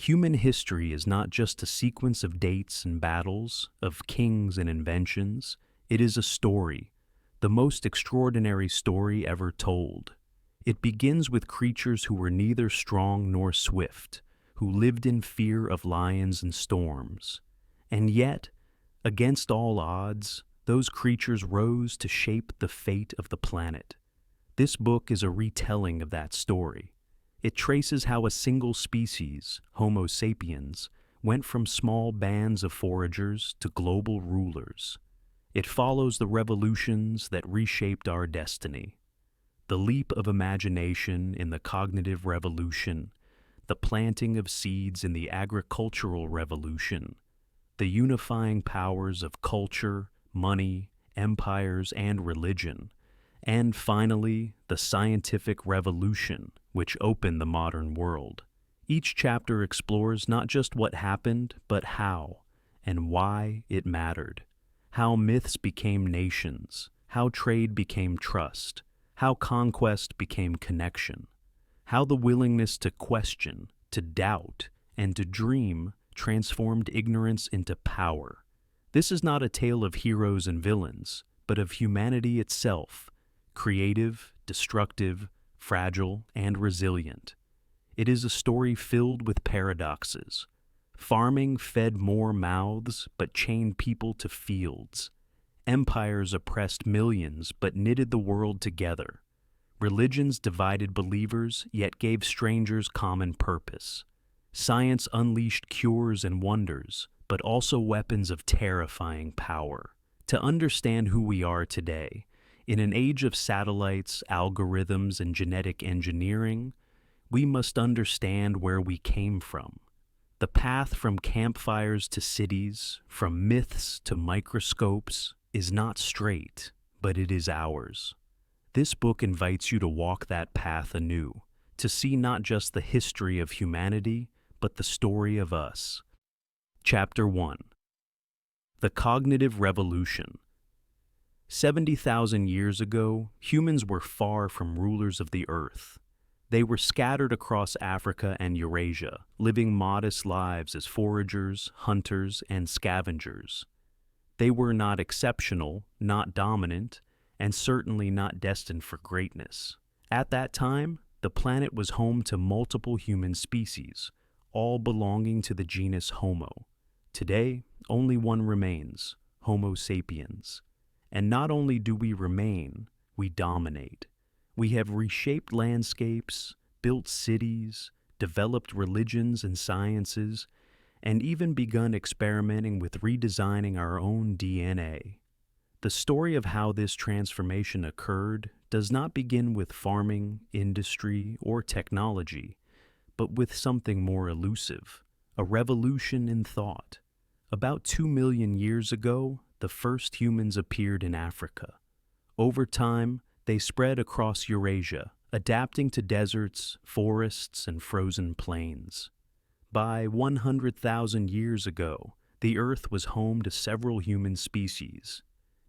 Human history is not just a sequence of dates and battles, of kings and inventions. It is a story, the most extraordinary story ever told. It begins with creatures who were neither strong nor swift, who lived in fear of lions and storms. And yet, against all odds, those creatures rose to shape the fate of the planet. This book is a retelling of that story. It traces how a single species, Homo sapiens, went from small bands of foragers to global rulers. It follows the revolutions that reshaped our destiny. The leap of imagination in the cognitive revolution, the planting of seeds in the agricultural revolution, the unifying powers of culture, money, empires, and religion, and finally, the scientific revolution, which opened the modern world. Each chapter explores not just what happened, but how and why it mattered. How myths became nations, how trade became trust, how conquest became connection, how the willingness to question, to doubt, and to dream transformed ignorance into power. This is not a tale of heroes and villains, but of humanity itself, creative, destructive, fragile, and resilient. It is a story filled with paradoxes. Farming fed more mouths but chained people to fields. Empires oppressed millions but knitted the world together. Religions divided believers yet gave strangers common purpose. Science unleashed cures and wonders, but also weapons of terrifying power. To understand who we are today, in an age of satellites, algorithms, and genetic engineering, we must understand where we came from. The path from campfires to cities, from myths to microscopes, is not straight, but it is ours. This book invites you to walk that path anew, to see not just the history of humanity, but the story of us. Chapter 1. The Cognitive Revolution. 70,000 years ago, humans were far from rulers of the earth. They were scattered across Africa and Eurasia, living modest lives as foragers, hunters, and scavengers. They were not exceptional, not dominant, and certainly not destined for greatness. At that time, the planet was home to multiple human species, all belonging to the genus Homo. Today, only one remains, Homo sapiens. And not only do we remain, we dominate. We have reshaped landscapes, built cities, developed religions and sciences, and even begun experimenting with redesigning our own DNA. The story of how this transformation occurred does not begin with farming, industry, or technology, but with something more elusive, a revolution in thought. About 2 million years ago, the first humans appeared in Africa. Over time, they spread across Eurasia, adapting to deserts, forests, and frozen plains. By 100,000 years ago, the Earth was home to several human species.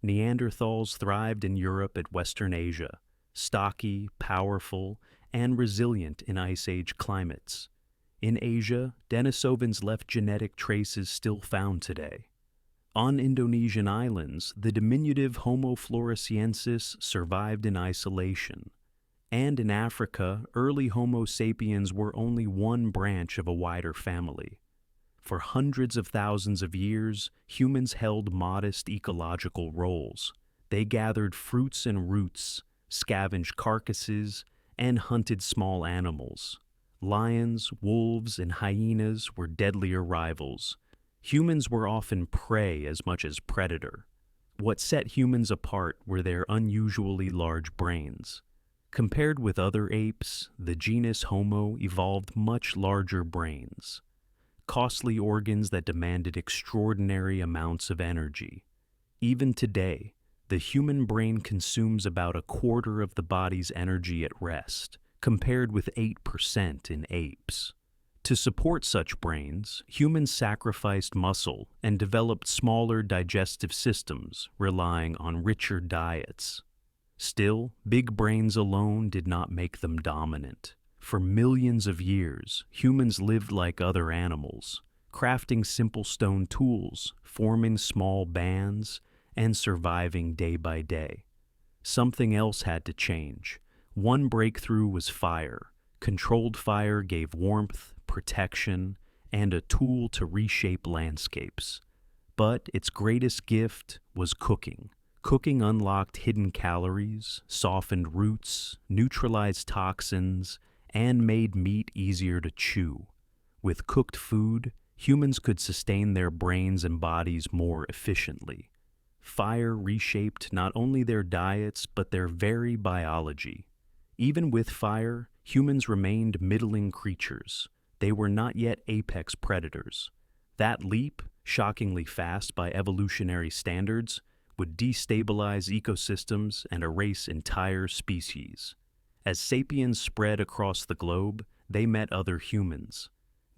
Neanderthals thrived in Europe and Western Asia, stocky, powerful, and resilient in Ice Age climates. In Asia, Denisovans left genetic traces still found today. On Indonesian islands, the diminutive Homo floresiensis survived in isolation. And in Africa, early Homo sapiens were only one branch of a wider family. For hundreds of thousands of years, humans held modest ecological roles. They gathered fruits and roots, scavenged carcasses, and hunted small animals. Lions, wolves, and hyenas were deadlier rivals. Humans were often prey as much as predator. What set humans apart were their unusually large brains. Compared with other apes, the genus Homo evolved much larger brains, costly organs that demanded extraordinary amounts of energy. Even today, the human brain consumes about a quarter of the body's energy at rest, compared with 8% in apes. To support such brains, humans sacrificed muscle and developed smaller digestive systems, relying on richer diets. Still, big brains alone did not make them dominant. For millions of years, humans lived like other animals, crafting simple stone tools, forming small bands, and surviving day by day. Something else had to change. One breakthrough was fire. Controlled fire gave warmth, protection, and a tool to reshape landscapes. But its greatest gift was cooking. Cooking unlocked hidden calories, softened roots, neutralized toxins, and made meat easier to chew. With cooked food, humans could sustain their brains and bodies more efficiently. Fire reshaped not only their diets but their very biology. Even with fire, humans remained middling creatures. They were not yet apex predators. That leap, shockingly fast by evolutionary standards, would destabilize ecosystems and erase entire species. As sapiens spread across the globe, they met other humans.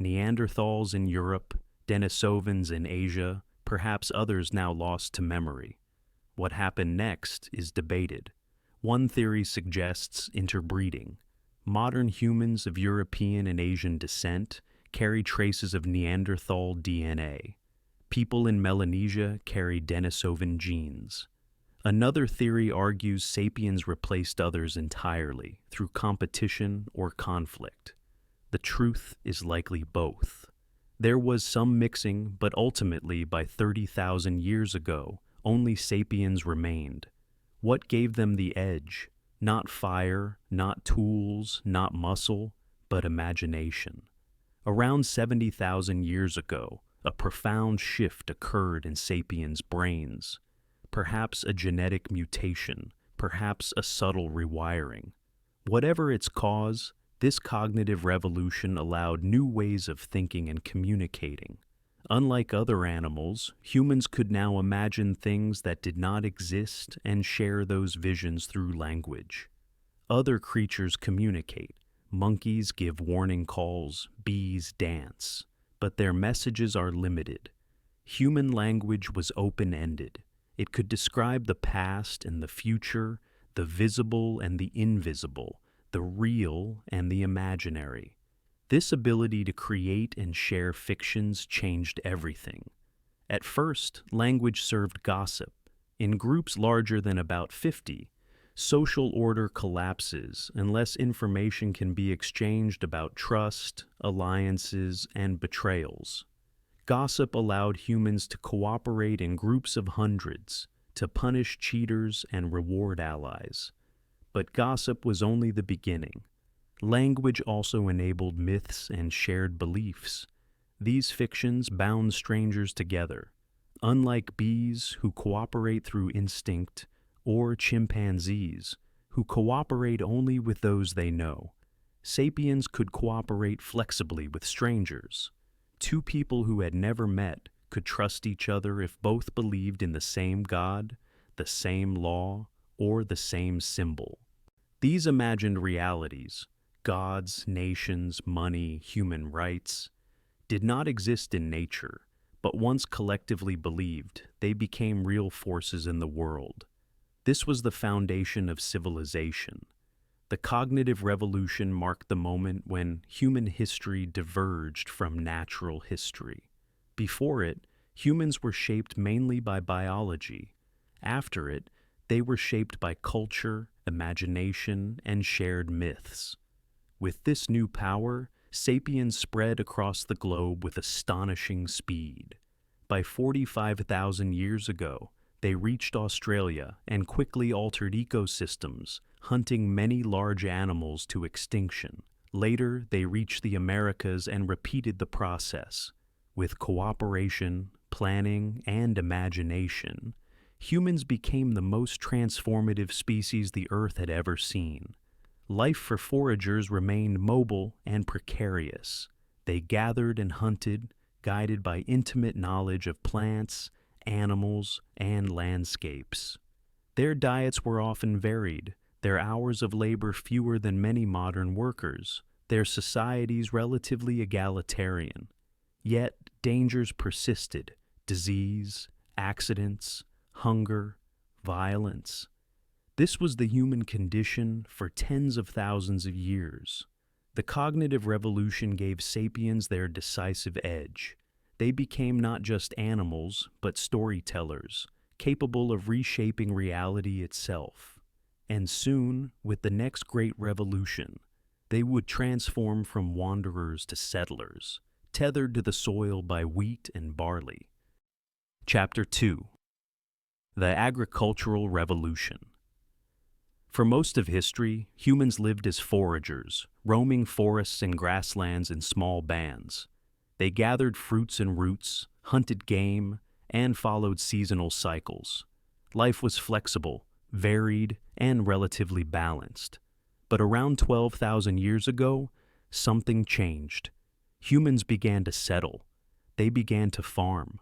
Neanderthals in Europe, Denisovans in Asia, perhaps others now lost to memory. What happened next is debated. One theory suggests interbreeding. Modern humans of European and Asian descent carry traces of Neanderthal DNA. People in Melanesia carry Denisovan genes. Another theory argues sapiens replaced others entirely through competition or conflict. The truth is likely both. There was some mixing, but ultimately, by 30,000 years ago, only sapiens remained. What gave them the edge? Not fire, not tools, not muscle, but imagination. Around 70,000 years ago, a profound shift occurred in sapiens' brains. Perhaps a genetic mutation, perhaps a subtle rewiring. Whatever its cause, this cognitive revolution allowed new ways of thinking and communicating. Unlike other animals, humans could now imagine things that did not exist and share those visions through language. Other creatures communicate. Monkeys give warning calls, bees dance, but their messages are limited. Human language was open-ended. It could describe the past and the future, the visible and the invisible, the real and the imaginary. This ability to create and share fictions changed everything. At first, language served gossip. In groups larger than about 50, social order collapses unless information can be exchanged about trust, alliances, and betrayals. Gossip allowed humans to cooperate in groups of hundreds, to punish cheaters and reward allies. But gossip was only the beginning. Language also enabled myths and shared beliefs. These fictions bound strangers together. Unlike bees, who cooperate through instinct, or chimpanzees, who cooperate only with those they know, sapiens could cooperate flexibly with strangers. Two people who had never met could trust each other if both believed in the same God, the same law, or the same symbol. These imagined realities, gods, nations, money, human rights, did not exist in nature, but once collectively believed, they became real forces in the world. This was the foundation of civilization. The cognitive revolution marked the moment when human history diverged from natural history. Before it, humans were shaped mainly by biology. After it, they were shaped by culture, imagination, and shared myths. With this new power, sapiens spread across the globe with astonishing speed. By 45,000 years ago, they reached Australia and quickly altered ecosystems, hunting many large animals to extinction. Later, they reached the Americas and repeated the process. With cooperation, planning, and imagination, humans became the most transformative species the Earth had ever seen. Life for foragers remained mobile and precarious. They gathered and hunted, guided by intimate knowledge of plants, animals, and landscapes. Their diets were often varied, their hours of labor fewer than many modern workers, their societies relatively egalitarian. Yet dangers persisted: disease, accidents, hunger, violence. This was the human condition for tens of thousands of years. The cognitive revolution gave sapiens their decisive edge. They became not just animals, but storytellers, capable of reshaping reality itself. And soon, with the next great revolution, they would transform from wanderers to settlers, tethered to the soil by wheat and barley. Chapter 2. The Agricultural Revolution. For most of history, humans lived as foragers, roaming forests and grasslands in small bands. They gathered fruits and roots, hunted game, and followed seasonal cycles. Life was flexible, varied, and relatively balanced. But around 12,000 years ago, something changed. Humans began to settle. They began to farm.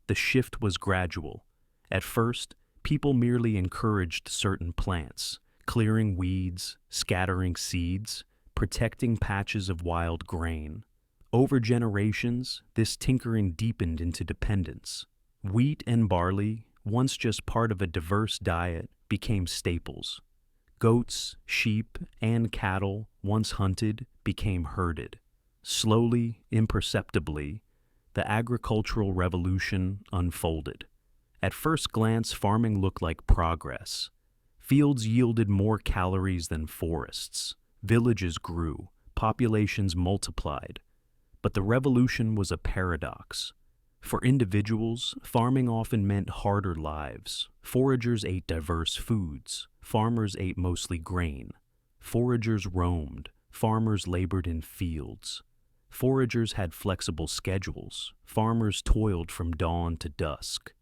The shift was gradual. At first, people merely encouraged certain plants, clearing weeds, scattering seeds, protecting patches of wild grain. Over generations, this tinkering deepened into dependence. Wheat and barley, once just part of a diverse diet, became staples. Goats, sheep, and cattle, once hunted, became herded. Slowly, imperceptibly, the agricultural revolution unfolded. At first glance, farming looked like progress. Fields yielded more calories than forests. Villages grew. Populations multiplied. But the revolution was a paradox. For individuals, farming often meant harder lives. Foragers ate diverse foods. Farmers ate mostly grain. Foragers roamed. Farmers labored in fields. Foragers had flexible schedules. Farmers toiled from dawn to dusk.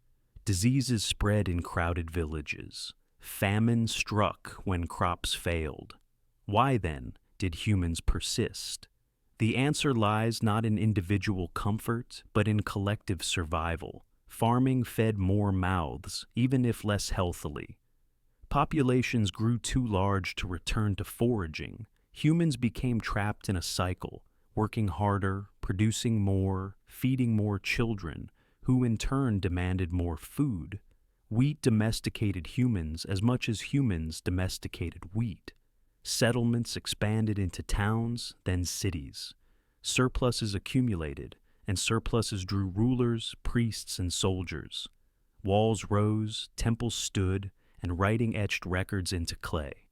Diseases spread in crowded villages. Famine struck when crops failed. Why, then, did humans persist? The answer lies not in individual comfort, but in collective survival. Farming fed more mouths, even if less healthily. Populations grew too large to return to foraging. Humans became trapped in a cycle, working harder, producing more, feeding more children, who in turn demanded more food. Wheat domesticated humans as much as humans domesticated wheat. Settlements expanded into towns, then cities. Surpluses accumulated, and surpluses drew rulers, priests, and soldiers. Walls rose, temples stood, and writing etched records into clay.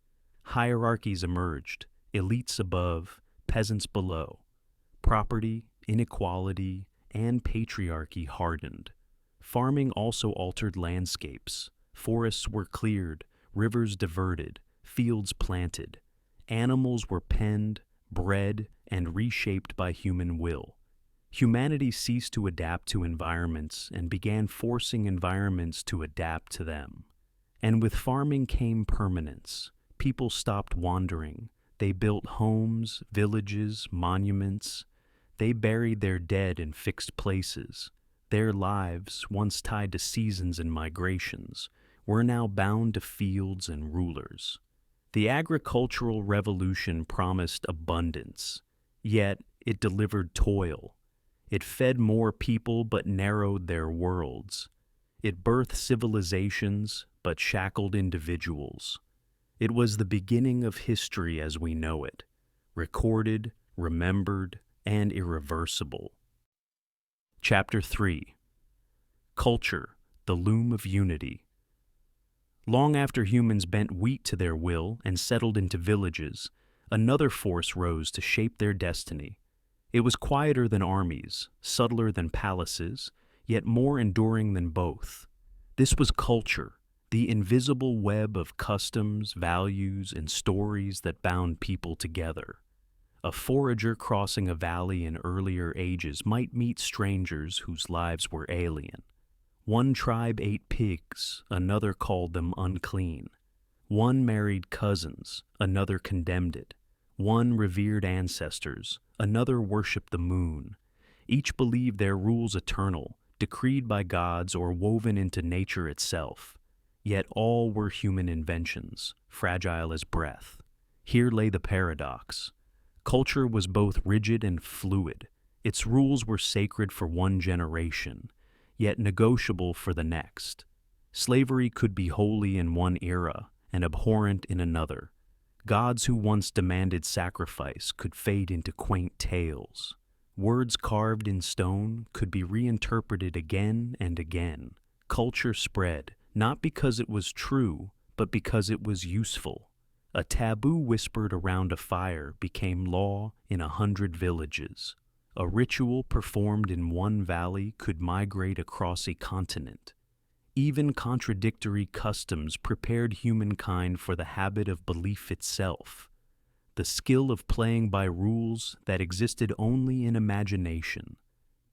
Hierarchies emerged, elites above, peasants below. Property, inequality, and patriarchy hardened. Farming also altered landscapes. Forests were cleared, rivers diverted, fields planted. Animals were penned, bred, and reshaped by human will. Humanity ceased to adapt to environments and began forcing environments to adapt to them. And with farming came permanence. People stopped wandering. They built homes, villages, monuments. They buried their dead in fixed places. Their lives, once tied to seasons and migrations, were now bound to fields and rulers. The agricultural revolution promised abundance, yet it delivered toil. It fed more people but narrowed their worlds. It birthed civilizations but shackled individuals. It was the beginning of history as we know it, recorded, remembered, and irreversible. Chapter 3. Culture, the Loom of Unity. Long after humans bent wheat to their will and settled into villages, another force rose to shape their destiny. It was quieter than armies, subtler than palaces, yet more enduring than both. This was culture, the invisible web of customs, values, and stories that bound people together. A forager crossing a valley in earlier ages might meet strangers whose lives were alien. One tribe ate pigs, another called them unclean. One married cousins, another condemned it. One revered ancestors, another worshipped the moon. Each believed their rules eternal, decreed by gods or woven into nature itself. Yet all were human inventions, fragile as breath. Here lay the paradox. Culture was both rigid and fluid. Its rules were sacred for one generation, yet negotiable for the next. Slavery could be holy in one era and abhorrent in another. Gods who once demanded sacrifice could fade into quaint tales. Words carved in stone could be reinterpreted again and again. Culture spread, not because it was true, but because it was useful. A taboo whispered around a fire became law in 100 villages. A ritual performed in one valley could migrate across a continent. Even contradictory customs prepared humankind for the habit of belief itself, the skill of playing by rules that existed only in imagination.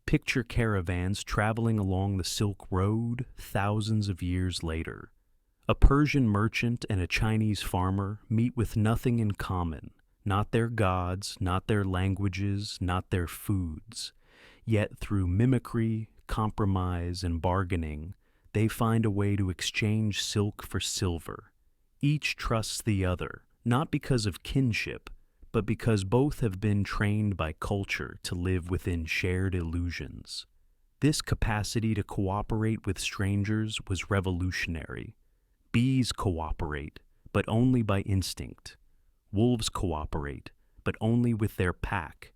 Picture caravans traveling along the Silk Road thousands of years later. A Persian merchant and a Chinese farmer meet with nothing in common, not their gods, not their languages, not their foods. Yet through mimicry, compromise, and bargaining, they find a way to exchange silk for silver. Each trusts the other, not because of kinship, but because both have been trained by culture to live within shared illusions. This capacity to cooperate with strangers was revolutionary. Bees cooperate, but only by instinct. Wolves cooperate, but only with their pack.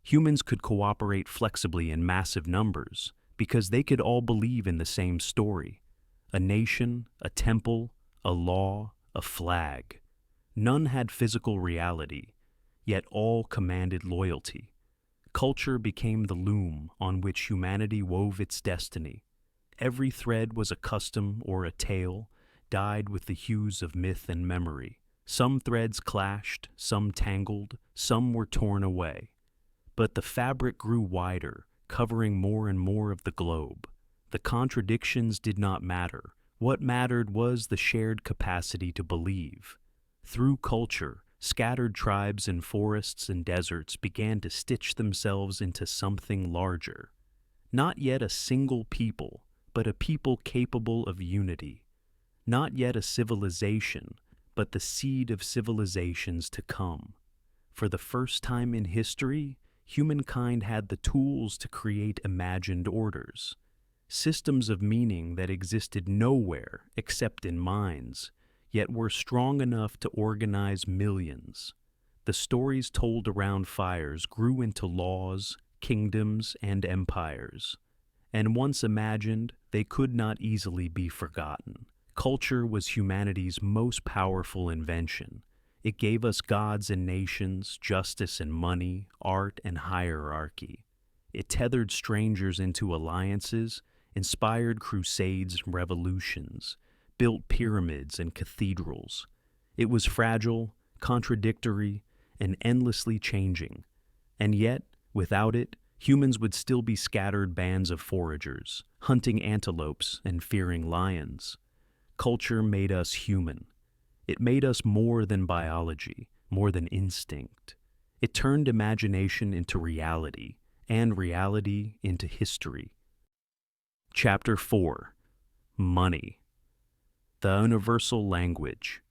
Humans could cooperate flexibly in massive numbers, because they could all believe in the same story. A nation, a temple, a law, a flag. None had physical reality, yet all commanded loyalty. Culture became the loom on which humanity wove its destiny. Every thread was a custom or a tale, dyed with the hues of myth and memory. Some threads clashed, some tangled, some were torn away. But the fabric grew wider, covering more and more of the globe. The contradictions did not matter. What mattered was the shared capacity to believe. Through culture, scattered tribes in forests and deserts began to stitch themselves into something larger. Not yet a single people, but a people capable of unity. Not yet a civilization, but the seed of civilizations to come. For the first time in history, humankind had the tools to create imagined orders, systems of meaning that existed nowhere except in minds, yet were strong enough to organize millions. The stories told around fires grew into laws, kingdoms, and empires, and once imagined, they could not easily be forgotten. Culture was humanity's most powerful invention. It gave us gods and nations, justice and money, art and hierarchy. It tethered strangers into alliances, inspired crusades and revolutions, built pyramids and cathedrals. It was fragile, contradictory, and endlessly changing. And yet, without it, humans would still be scattered bands of foragers, hunting antelopes and fearing lions. Culture made us human. It made us more than biology, more than instinct. It turned imagination into reality, and reality into history. Chapter 4. Money. The universal language.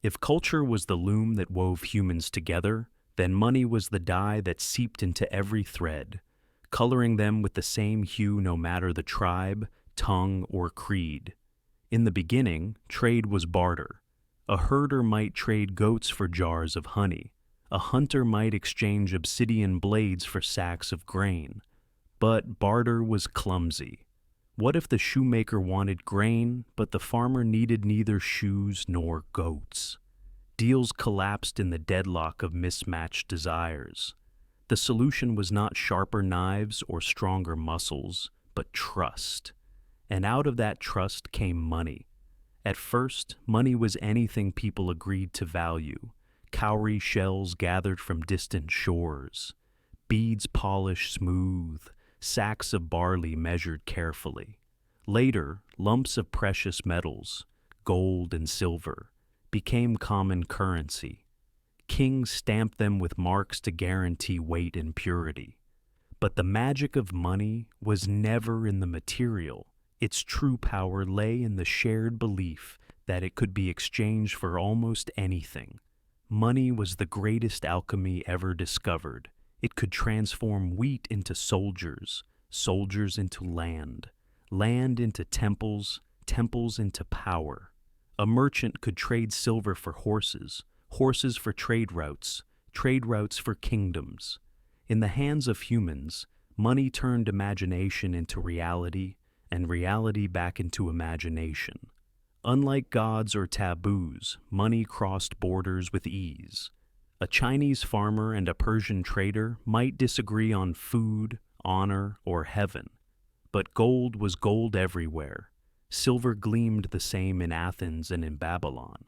If culture was the loom that wove humans together, then money was the dye that seeped into every thread, coloring them with the same hue no matter the tribe, tongue, or creed. In the beginning, trade was barter. A herder might trade goats for jars of honey. A hunter might exchange obsidian blades for sacks of grain. But barter was clumsy. What if the shoemaker wanted grain, but the farmer needed neither shoes nor goats? Deals collapsed in the deadlock of mismatched desires. The solution was not sharper knives or stronger muscles, but trust. And out of that trust came money. At first, money was anything people agreed to value. Cowrie shells gathered from distant shores, beads polished smooth, sacks of barley measured carefully. Later, lumps of precious metals, gold and silver, became common currency. Kings stamped them with marks to guarantee weight and purity. But the magic of money was never in the material. Its true power lay in the shared belief that it could be exchanged for almost anything. Money was the greatest alchemy ever discovered. It could transform wheat into soldiers, soldiers into land, land into temples, temples into power. A merchant could trade silver for horses, horses for trade routes for kingdoms. In the hands of humans, money turned imagination into reality and reality back into imagination. Unlike gods or taboos, money crossed borders with ease. A Chinese farmer and a Persian trader might disagree on food, honor, or heaven, but gold was gold everywhere. Silver gleamed the same in Athens and in Babylon.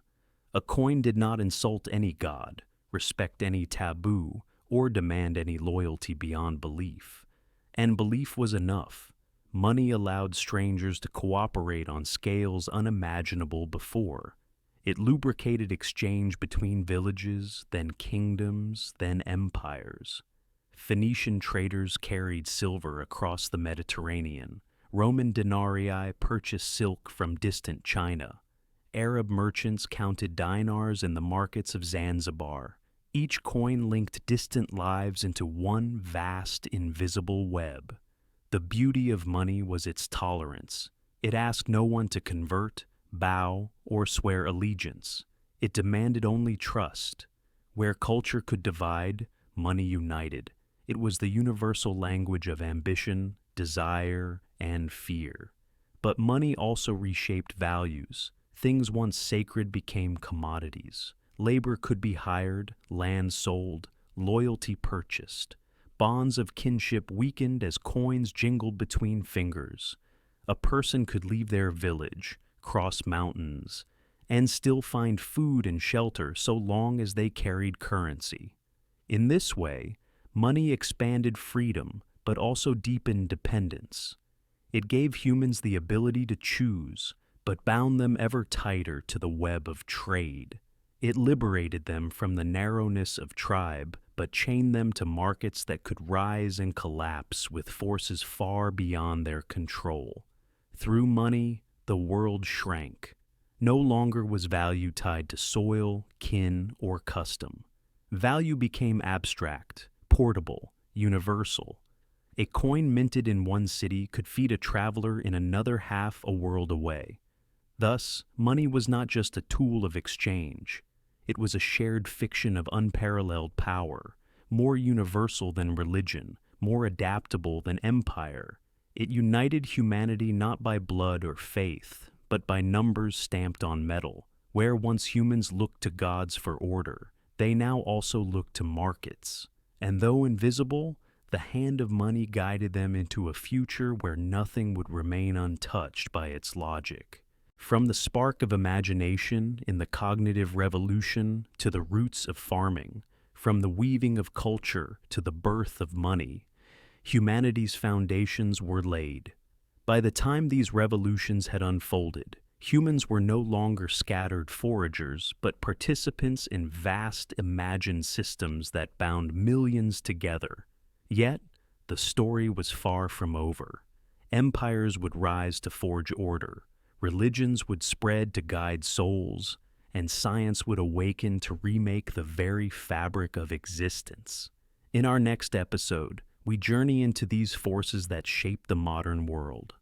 A coin did not insult any god, respect any taboo, or demand any loyalty beyond belief. And belief was enough. Money allowed strangers to cooperate on scales unimaginable before. It lubricated exchange between villages, then kingdoms, then empires. Phoenician traders carried silver across the Mediterranean. Roman denarii purchased silk from distant China. Arab merchants counted dinars in the markets of Zanzibar. Each coin linked distant lives into one vast, invisible web. The beauty of money was its tolerance. It asked no one to convert, bow, or swear allegiance. It demanded only trust. Where culture could divide, money united. It was the universal language of ambition, desire, and fear. But money also reshaped values. Things once sacred became commodities. Labor could be hired, land sold, loyalty purchased. Bonds of kinship weakened as coins jingled between fingers. A person could leave their village, cross mountains, and still find food and shelter so long as they carried currency. In this way, money expanded freedom, but also deepened dependence. It gave humans the ability to choose, but bound them ever tighter to the web of trade. It liberated them from the narrowness of tribe, but chained them to markets that could rise and collapse with forces far beyond their control. Through money, the world shrank. No longer was value tied to soil, kin, or custom. Value became abstract, portable, universal. A coin minted in one city could feed a traveler in another half a world away. Thus, money was not just a tool of exchange. It was a shared fiction of unparalleled power, more universal than religion, more adaptable than empire. It united humanity not by blood or faith, but by numbers stamped on metal. Where once humans looked to gods for order, they now also looked to markets. And though invisible, the hand of money guided them into a future where nothing would remain untouched by its logic. From the spark of imagination in the cognitive revolution to the roots of farming, from the weaving of culture to the birth of money, humanity's foundations were laid. By the time these revolutions had unfolded, humans were no longer scattered foragers, but participants in vast imagined systems that bound millions together. Yet, the story was far from over. Empires would rise to forge order. Religions would spread to guide souls, and science would awaken to remake the very fabric of existence. In our next episode, we journey into these forces that shape the modern world.